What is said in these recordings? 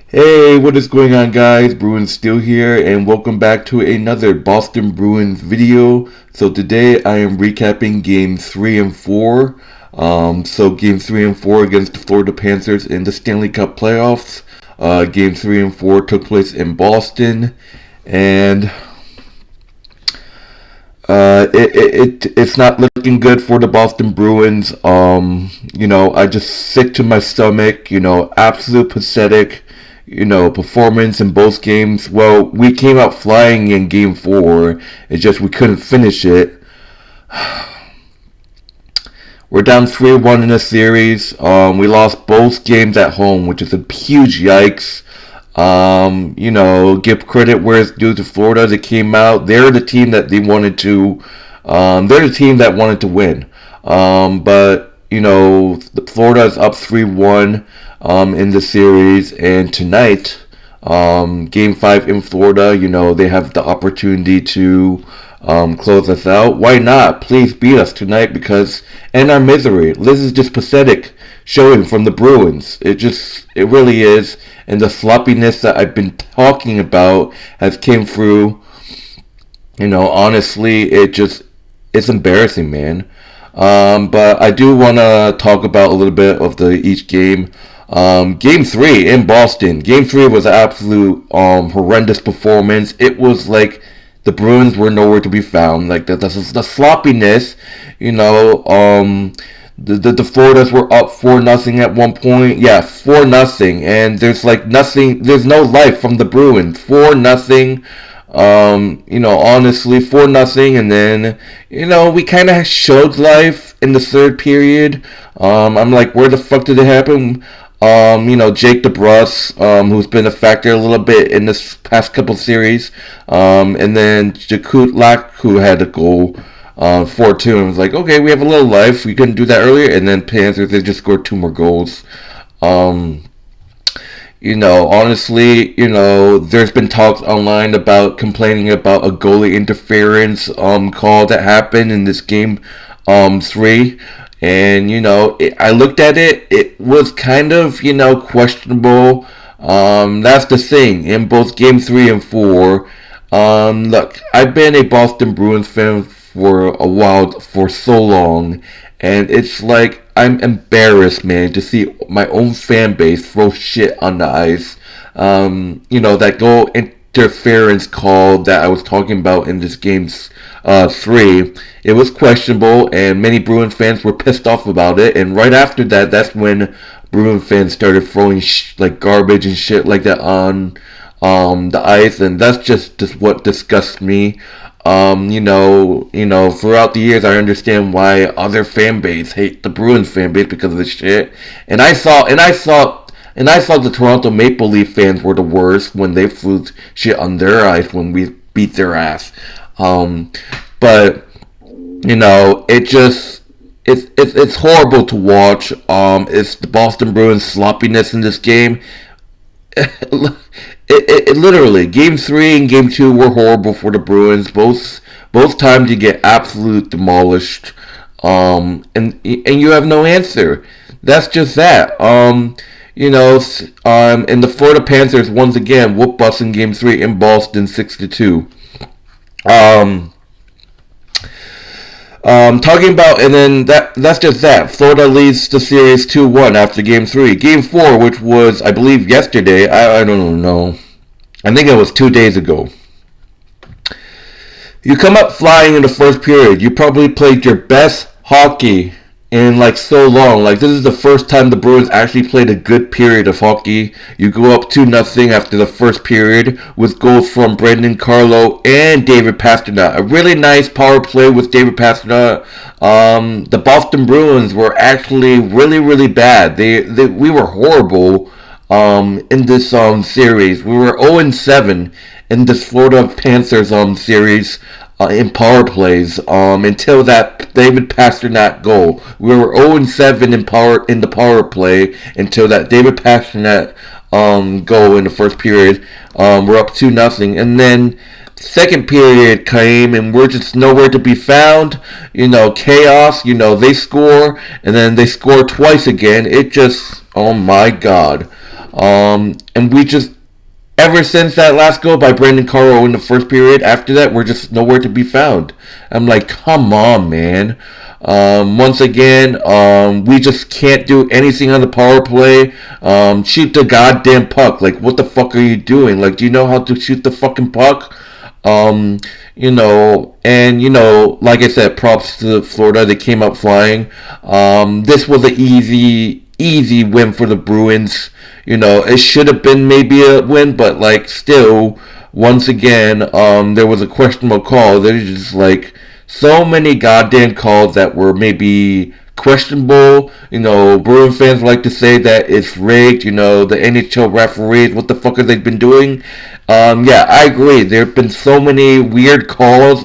Hey, what is going on, guys? Bruins still here, and welcome back to another Boston Bruins video. So today I am recapping Game 3 and 4. Game 3 and 4 against the Florida Panthers in the Stanley Cup playoffs. Game 3 and 4 took place in Boston, and it's not looking good for the Boston Bruins. I just sick to my stomach. Absolute pathetic. Performance in both games. Well, we came out flying in Game 4. It's just we couldn't finish it. We're down 3-1 in the series. We lost both games at home, which is a huge yikes. Give credit where it's due to Florida. They came out. They're the team that they wanted to. They're the team that wanted to win. Florida is up 3-1 in the series, and tonight, Game 5 in Florida, they have the opportunity to close us out. Why not? Please beat us tonight because in our misery. This is just pathetic showing from the Bruins. It really is, and the sloppiness that I've been talking about has came through. Honestly, it's embarrassing, man. But I do want to talk about a little bit of each game. Game 3 in Boston. Game 3 was an absolute horrendous performance. It was like the Bruins were nowhere to be found. Like the sloppiness, the Floridas were up 4-0 at one point. Yeah, 4-0, and there's like nothing. There's no life from the Bruins. 4-0. Honestly, 4-0, and then we kind of showed life in the third period. I'm like, where the fuck did it happen? Jake DeBrusk, who's been a factor a little bit in this past couple series, and then Jakut Lak, who had a goal, 4-2, and was like, okay, we have a little life. We couldn't do that earlier, and then Panthers, they just scored 2 more goals. Honestly, there's been talks online about complaining about a goalie interference call that happened in this game 3. And, I looked at it. It was kind of, questionable. That's the thing. In both Game 3 and 4, look, I've been a Boston Bruins fan for a while, for so long. And it's like, I'm embarrassed, man, to see my own fan base throw shit on the ice. That goal interference call that I was talking about in this game's 3, it was questionable, and many Bruins fans were pissed off about it. And right after that, that's when Bruins fans started throwing like garbage and shit like that on the ice, and that's just what disgusts me. Throughout the years, I understand why other fan base hate the Bruins fan base because of this shit. And I thought the Toronto Maple Leaf fans were the worst when they threw shit on their ice when we beat their ass. But it's horrible to watch. It's the Boston Bruins sloppiness in this game. It literally, Game 3 and Game 2 were horrible for the Bruins. Both times you get absolute demolished, and you have no answer. That's just that. And the Florida Panthers once again whooped us in Game 3 in Boston 6-2. Talking about, and then that's just that. Florida leads the series 2-1 after Game 3. Game 4, which was, I believe, yesterday. I don't know. I think it was 2 days ago. You come up flying in the first period. You probably played your best hockey in like so long. Like, this is the first time the Bruins actually played a good period of hockey. You go up 2-0 after the first period with goals from Brandon Carlo and David Pastrnak. A really nice power play with David Pastrnak. The Boston Bruins were actually really, really bad. We were horrible in this series. We were 0-7 in this Florida Panthers series. In power plays, until that David Pastrnak goal. We were 0-7 in the power play until that David Pastrnak goal in the first period. We're up 2-0, and then second period came, and we're just nowhere to be found. Chaos. They score, and then they score twice again. It just, oh my god. And we just, ever since that last goal by Brandon Carlo in the first period, after that, we're just nowhere to be found. I'm like, come on, man. Once again, we just can't do anything on the power play. Shoot the goddamn puck. Like, what the fuck are you doing? Like, do you know how to shoot the fucking puck? Um, like I said, props to Florida. They came out flying. This was an easy win for the Bruins. It should have been maybe a win, but like still, once again, there was a questionable call. There's just like so many goddamn calls that were maybe questionable. Bruin fans like to say that it's rigged. The NHL referees, what the fuck have they been doing? Yeah, I agree. There have been so many weird calls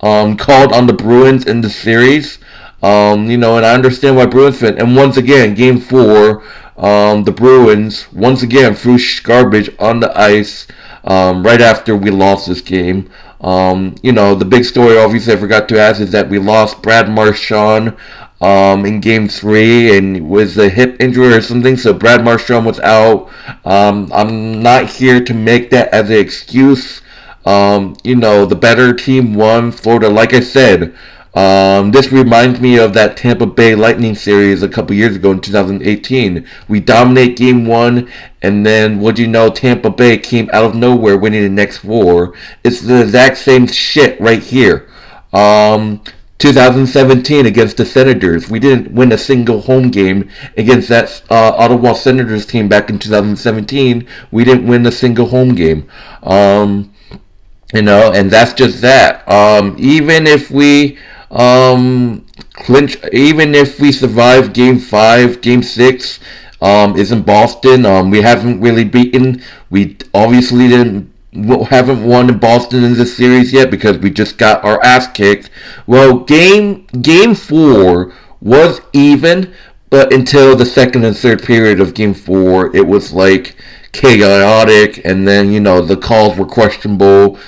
called on the Bruins in the series. And I understand why Bruins fans. And once again, Game 4, the Bruins once again threw garbage on the ice right after we lost this game. The big story, obviously, I forgot to ask, is that we lost Brad Marchand in Game 3 and was a hip injury or something, so Brad Marchand was out. I'm not here to make that as an excuse. The better team won. Florida, like I said, this reminds me of that Tampa Bay Lightning series a couple years ago in 2018. We dominate Game 1, and then, Tampa Bay came out of nowhere winning the next 4. It's the exact same shit right here. 2017 against the Senators. We didn't win a single home game against that Ottawa Senators team back in 2017. We didn't win a single home game. And that's just that. Even if we even if we survive Game 5, Game 6 is in Boston. We haven't really beaten. We obviously haven't won in Boston in this series yet because we just got our ass kicked. Well, Game 4 was even, but until the second and third period of Game 4, it was like chaotic, and then the calls were questionable.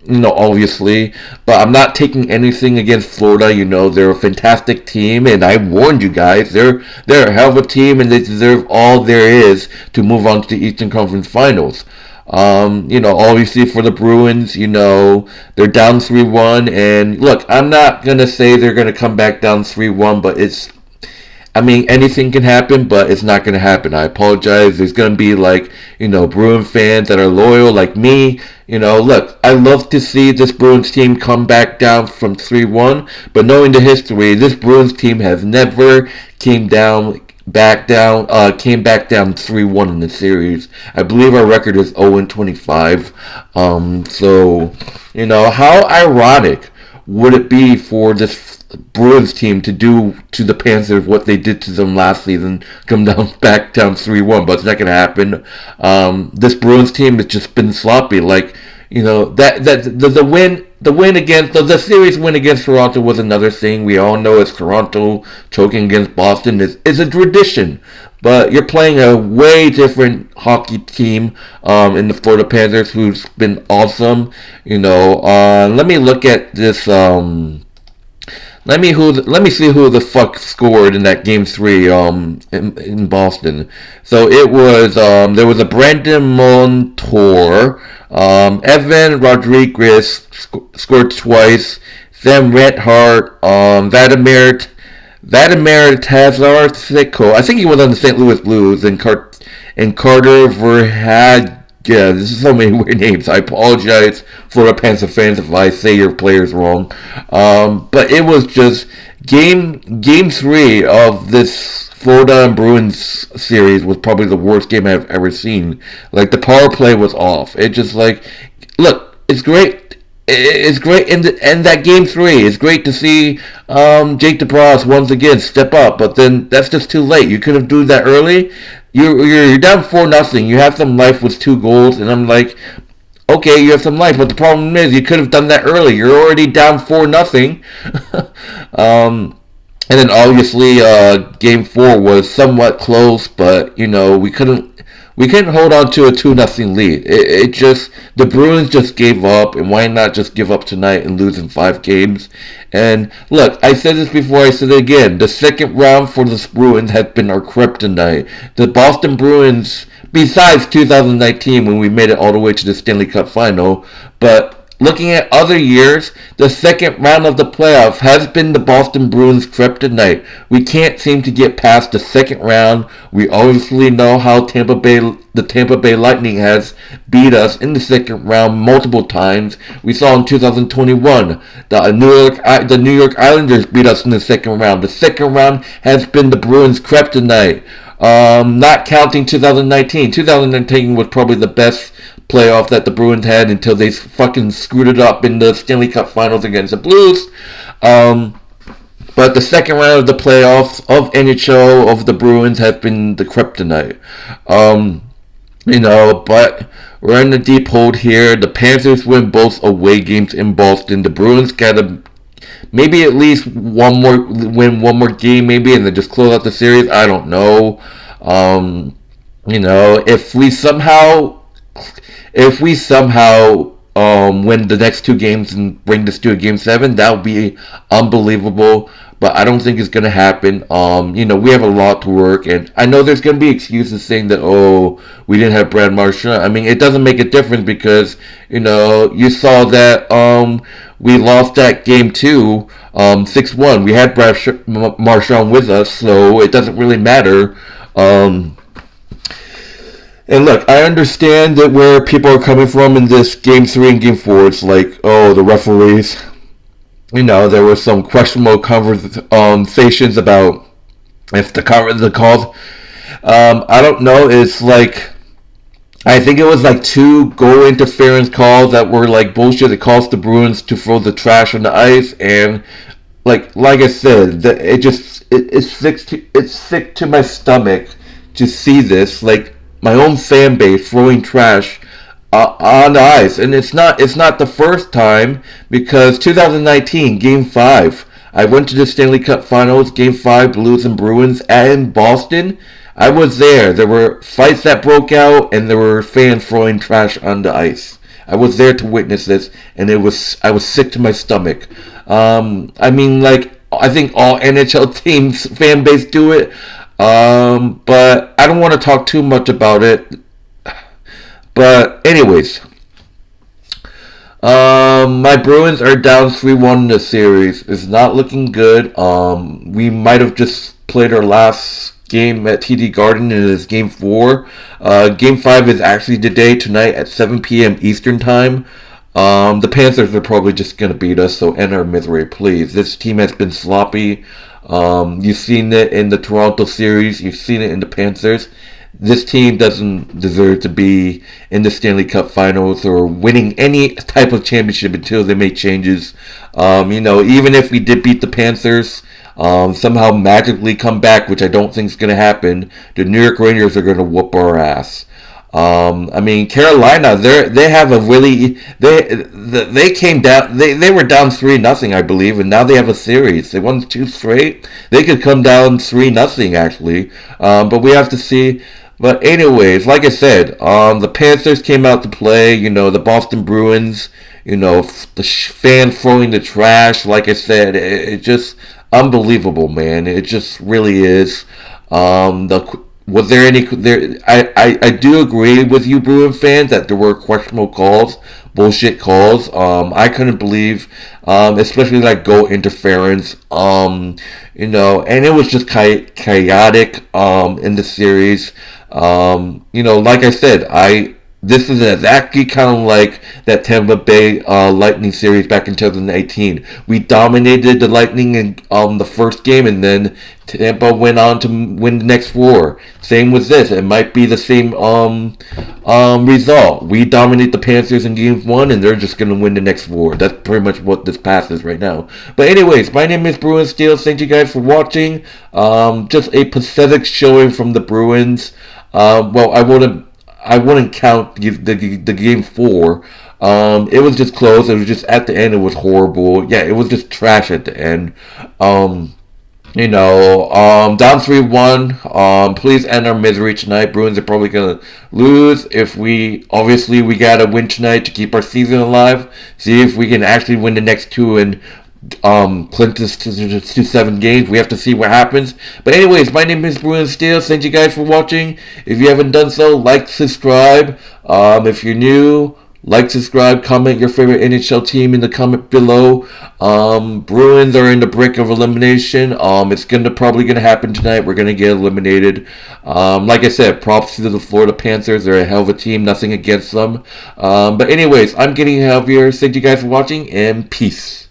Obviously, but I'm not taking anything against Florida. They're a fantastic team, and I warned you guys, they're a hell of a team, and they deserve all there is to move on to the Eastern Conference Finals. Obviously for the Bruins, they're down 3-1, and look, I'm not gonna say they're gonna come back down 3-1, but anything can happen, but it's not going to happen. I apologize. There's going to be, Bruin fans that are loyal like me. Look, I love to see this Bruins team come back down from 3-1, but knowing the history, this Bruins team has never came back down 3-1 in the series. I believe our record is 0-25. How ironic would it be for this Bruins team to do to the Panthers what they did to them last season, come back down 3-1, but it's not going to happen. This Bruins team has just been sloppy. The series win against Toronto was another thing. We all know it's Toronto choking against Boston is a tradition. But you're playing a way different hockey team in the Florida Panthers, who's been awesome. Let me look at this. Let me see who the fuck scored in that Game 3 in Boston. So it was there was a Brandon Montour, Evan Rodriguez scored twice, Sam Reinhart, Vladimir Tazarthiko. I think he was on the St. Louis Blues, and Carter Verhage. Yeah, this is so many weird names. I apologize for the Panther fans if I say your players wrong. But it was just game 3 of this Florida and Bruins series was probably the worst game I've ever seen. Like, the power play was off. It just look, it's great. It's great in that Game 3. It's great to see Jake DeBrusk once again step up, but then that's just too late. You could have done that early. You're down 4-0. You have some life with 2 goals, and I'm like, okay, you have some life, but the problem is you could have done that early. You're already down 4-0. And then obviously Game 4 was somewhat close, but we couldn't We couldn't hold on to a 2-0 lead. It just, the Bruins just gave up, and why not just give up tonight and lose in 5 games? And look, I said this before, I said it again. The second round for the Bruins has been our kryptonite. The Boston Bruins, besides 2019 when we made it all the way to the Stanley Cup final, but looking at other years, the second round of the playoffs has been the Boston Bruins' kryptonite. We can't seem to get past the second round. We obviously know how the Tampa Bay Lightning has beat us in the second round multiple times. We saw in 2021 the New York Islanders beat us in the second round. The second round has been the Bruins' kryptonite. Not counting 2019. 2019 was probably the best playoff that the Bruins had until they fucking screwed it up in the Stanley Cup Finals against the Blues. But the second round of the playoffs of NHL of the Bruins has been the kryptonite. But we're in the deep hold here. The Panthers win both away games in Boston. The Bruins gotta maybe at least win one more game, maybe, and then just close out the series. I don't know. If we somehow win the next 2 games and bring this to a game 7, that would be unbelievable. But I don't think it's going to happen. We have a lot to work, and I know there's going to be excuses saying that, we didn't have Brad Marchand. I mean, it doesn't make a difference because, you saw that we lost that game 2, 6-1. We had Brad Marchand with us, so it doesn't really matter. And look, I understand that where people are coming from in this Game 3 and Game 4, it's like, the referees. There were some questionable conversations about if the calls. I don't know, it's like, I think it was like 2 goal interference calls that were like bullshit. It caused the Bruins to throw the trash on the ice, and like I said, it's sick to my stomach to see this. Like, my own fan base throwing trash on the ice, and it's not the first time, because 2019 Game 5, I went to the Stanley Cup Finals, Game 5, Blues and Bruins in Boston. I was there. There were fights that broke out, and there were fans throwing trash on the ice. I was there to witness this, and I was sick to my stomach. I think all NHL teams fan base do it. But I don't want to talk too much about it. But anyways, my Bruins are down 3-1 in the series. It's not looking good. We might have just played our last game at TD Garden, and it's Game 4. Game 5 is actually tonight at 7 p.m. Eastern Time. The Panthers are probably just going to beat us, so end our misery, please. This team has been sloppy. You've seen it in the Toronto series. You've seen it in the Panthers. This team doesn't deserve to be in the Stanley Cup Finals or winning any type of championship until they make changes. Even if we did beat the Panthers, somehow magically come back, which I don't think is going to happen, the New York Rangers are going to whoop our ass. Carolina, they have a really, they came down, they were down 3-0, I believe, and now they have a series. They won 2 straight. They could come down 3-0 actually, but we have to see. But anyways, like I said, the Panthers came out to play. The Boston Bruins. The fans throwing the trash. Like I said, it's just unbelievable, man. It just really is. Was there any? I do agree with you, Bruin fans, that there were questionable calls, bullshit calls. I couldn't believe, especially like goal interference. And it was just chaotic. In the series. Like I said, this is exactly kind of like that Tampa Bay Lightning series back in 2018. We dominated the Lightning in the first game, and then Tampa went on to win the next 4. Same with this. It might be the same result. We dominate the Panthers in Game 1, and they're just going to win the next 4. That's pretty much what this path is right now. But anyways, my name is Bruin Steel. Thank you guys for watching. Just a pathetic showing from the Bruins. I wouldn't count the Game 4. It was just close. It was just at the end. It was horrible. Yeah, it was just trash at the end. Down 3-1. Please end our misery tonight. Bruins are probably gonna lose. If we gotta win tonight to keep our season alive. See if we can actually win the next two and clinch this to 7 games. We have to see what happens. But anyways, my name is Bruins Steel. Thank you guys for watching. If you haven't done so, like, subscribe. If you're new, like, subscribe, comment your favorite NHL team in the comment below. Bruins are in the brink of elimination. It's probably gonna happen tonight. We're gonna get eliminated. Like I said, props to the Florida Panthers. They're a hell of a team. Nothing against them. But anyways, I'm getting heavier. Thank you guys for watching, and peace.